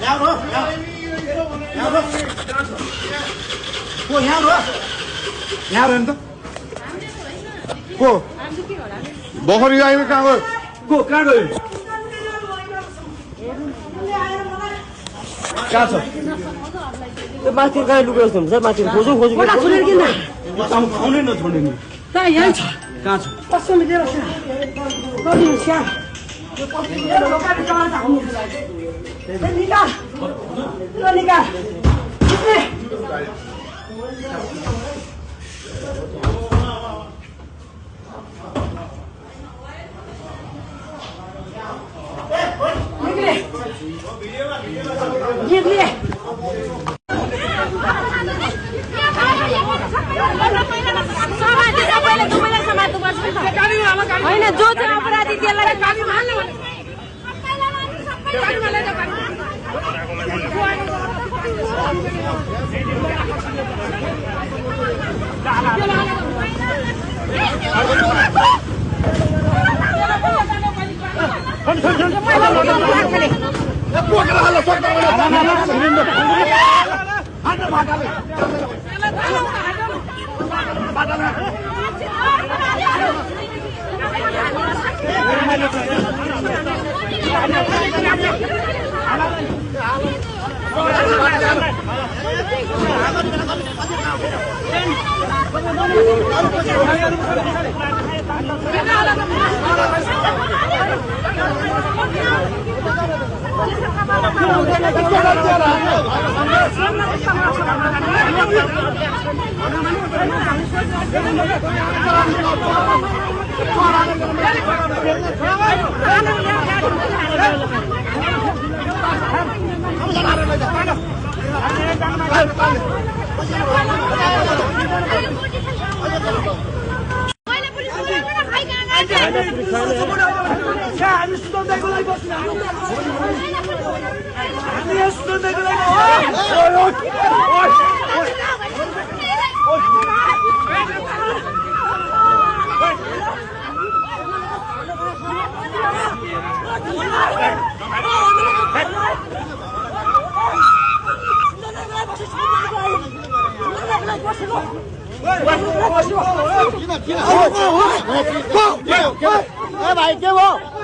यहाँ हो को यहाँ हो यहाँ नि त को बखरी आयो कहाँ गयो को कहाँ गयो कहाँ छ माथि कहाँ लुकेको हुन्छ माथि खोजौँ खोजौँ छोडेर किन खाउनै नछोड्ने नि यहाँ छ कहाँ छ कसम दिएर कति स्या निकाल निकाल होइन जो चाहिँ अपराधी त्यसलाई भाइ के भयो